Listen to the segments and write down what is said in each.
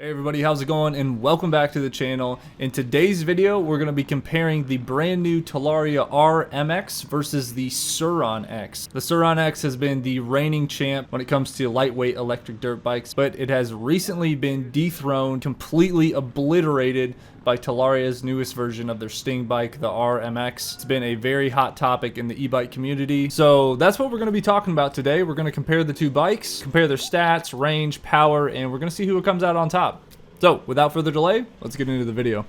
Hey everybody, how's it going? And welcome back to the channel. In today's video, we're going to be comparing the brand new Talaria R-MX versus the Sur-ron X. The Sur-ron X has been the reigning champ when it comes to lightweight electric dirt bikes, but it has recently been dethroned, completely obliterated by Talaria's newest version of their Sting bike, the R-MX. It's been a very hot topic in the e-bike community. So that's what we're going to be talking about today. We're going to compare the two bikes, compare their stats, range, power, and we're going to see who comes out on top. So without further delay, let's get into the video.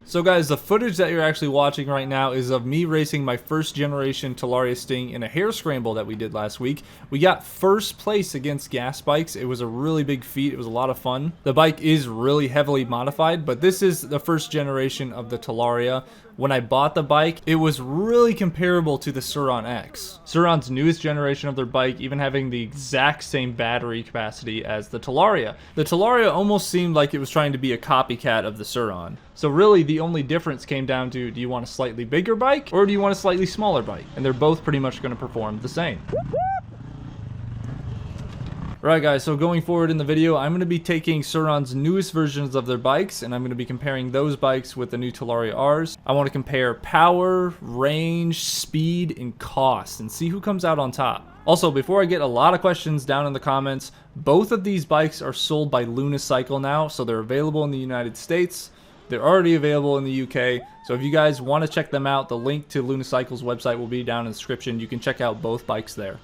So guys, the footage that you're actually watching right now is of me racing my first generation Talaria Sting in a hare scramble that we did last week. We got first place against gas bikes. It was a really big feat. It was a lot of fun. The bike is really heavily modified, but this is the first generation of the Talaria. When I bought the bike, it was really comparable to the Sur-ron X. Sur-ron's newest generation of their bike even having the exact same battery capacity as the Talaria. The Talaria almost seemed like it was trying to be a copycat of the Sur-ron. So really the only difference came down to, do you want a slightly bigger bike or do you want a slightly smaller bike? And they're both pretty much going to perform the same. Alright guys, so going forward in the video, I'm going to be taking Sur-ron's newest versions of their bikes, and I'm going to be comparing those bikes with the new Talaria Rs. I want to compare power, range, speed, and cost, and see who comes out on top. Also, before I get a lot of questions down in the comments, both of these bikes are sold by Lunicycle now, so they're available in the United States. They're already available in the UK, so if you guys want to check them out, the link to Lunicycle's website will be down in the description. You can check out both bikes there.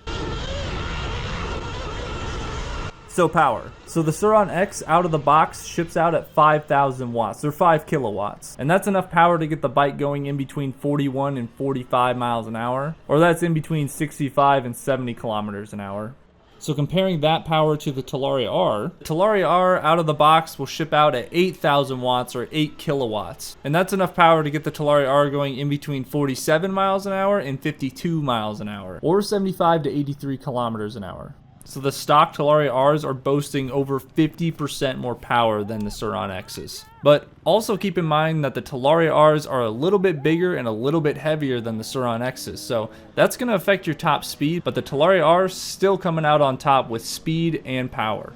So power. So the Sur-ron X out of the box ships out at 5,000 watts, or 5 kilowatts. And that's enough power to get the bike going in between 41 and 45 miles an hour, or that's in between 65 and 70 kilometers an hour. So comparing that power to the Talaria R, the Talaria R out of the box will ship out at 8,000 watts or 8 kilowatts. And that's enough power to get the Talaria R going in between 47 miles an hour and 52 miles an hour, or 75 to 83 kilometers an hour. So the stock Talaria Rs are boasting over 50% more power than the Sur-ron X's. But also keep in mind that the Talaria Rs are a little bit bigger and a little bit heavier than the Sur-ron X's. So that's going to affect your top speed, but the Talaria R's still coming out on top with speed and power.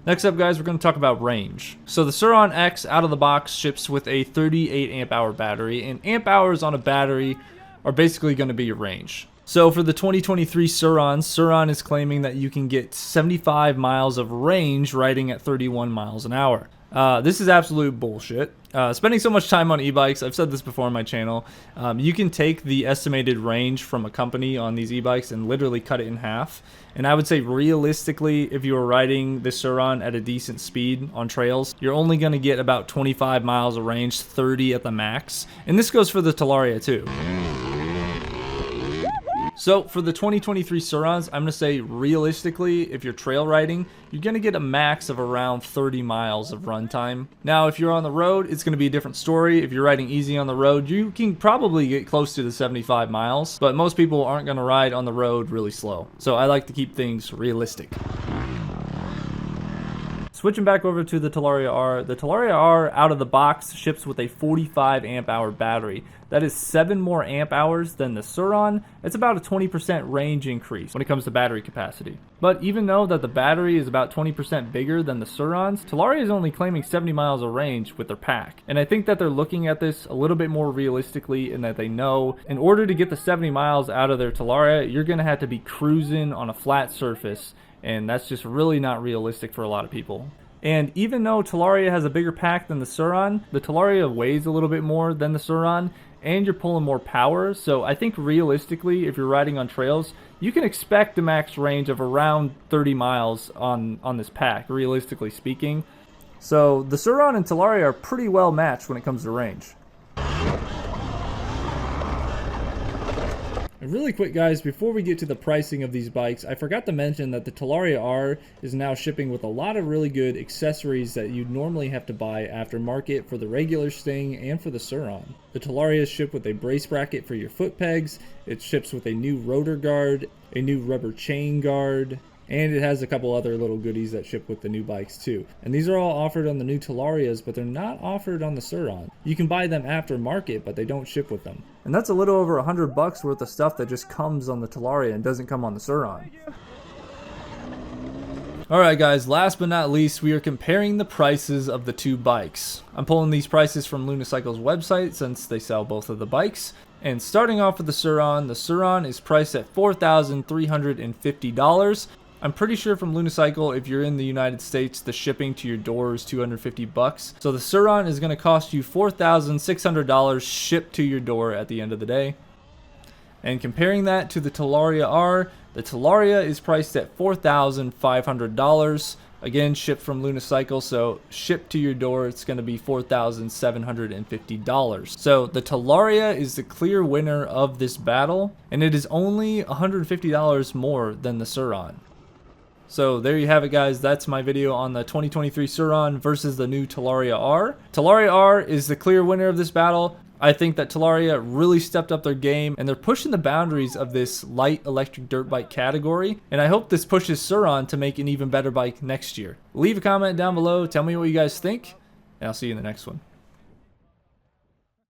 Next up guys, we're going to talk about range. So the Sur-ron X out of the box ships with a 38 amp hour battery, and amp hours on a battery are basically going to be your range. So for the 2023 Sur-ron is claiming that you can get 75 miles of range riding at 31 miles an hour. This is absolute bullshit. Spending so much time on e-bikes, I've said this before on my channel, you can take the estimated range from a company on these e-bikes and literally cut it in half. And I would say realistically, if you were riding the Sur-ron at a decent speed on trails, you're only going to get about 25 miles of range, 30 at the max. And this goes for the Talaria too. So for the 2023 Sur-rons, I'm going to say realistically, if you're trail riding, you're going to get a max of around 30 miles of runtime. Now, if you're on the road, it's going to be a different story. If you're riding easy on the road, you can probably get close to the 75 miles, but most people aren't going to ride on the road really slow. So I like to keep things realistic. Switching back over to the Talaria R, the Talaria R out of the box ships with a 45 amp hour battery. That is 7 more amp hours than the Sur-ron. It's about a 20% range increase when it comes to battery capacity. But even though that the battery is about 20% bigger than the Sur-rons, Talaria is only claiming 70 miles of range with their pack. And I think that they're looking at this a little bit more realistically in that they know in order to get the 70 miles out of their Talaria, you're going to have to be cruising on a flat surface. And that's just really not realistic for a lot of people. And even though Talaria has a bigger pack than the Sur-ron, the Talaria weighs a little bit more than the Sur-ron, and you're pulling more power. So I think realistically, if you're riding on trails, you can expect a max range of around 30 miles on this pack, realistically speaking. So the Sur-ron and Talaria are pretty well matched when it comes to range. Really quick guys, before we get to the pricing of these bikes, I forgot to mention that the Talaria R is now shipping with a lot of really good accessories that you'd normally have to buy aftermarket for the regular Sting and for the Sur-ron. The Talaria is shipped with a brace bracket for your foot pegs, it ships with a new rotor guard, a new rubber chain guard, And it has a couple other little goodies that ship with the new bikes too. And these are all offered on the new Talarias, but they're not offered on the Sur-ron. You can buy them aftermarket, but they don't ship with them. And that's a little over $100 worth of stuff that just comes on the Talaria and doesn't come on the Sur-ron. Alright guys, last but not least, we are comparing the prices of the two bikes. I'm pulling these prices from Lunicycle's website since they sell both of the bikes. And starting off with the Sur-ron is priced at $4,350. I'm pretty sure from Lunicycle, if you're in the United States, the shipping to your door is $250. So the Sur-ron is going to cost you $4,600 shipped to your door at the end of the day. And comparing that to the Talaria R, the Talaria is priced at $4,500. Again, shipped from Lunicycle, so shipped to your door, it's going to be $4,750. So the Talaria is the clear winner of this battle, and it is only $150 more than the Sur-ron. So there you have it guys, that's my video on the 2023 Sur-ron versus the new Talaria R. Talaria R is the clear winner of this battle. I think that Talaria really stepped up their game and they're pushing the boundaries of this light electric dirt bike category, and I hope this pushes Sur-ron to make an even better bike next year. Leave a comment down below, tell me what you guys think, and I'll see you in the next one.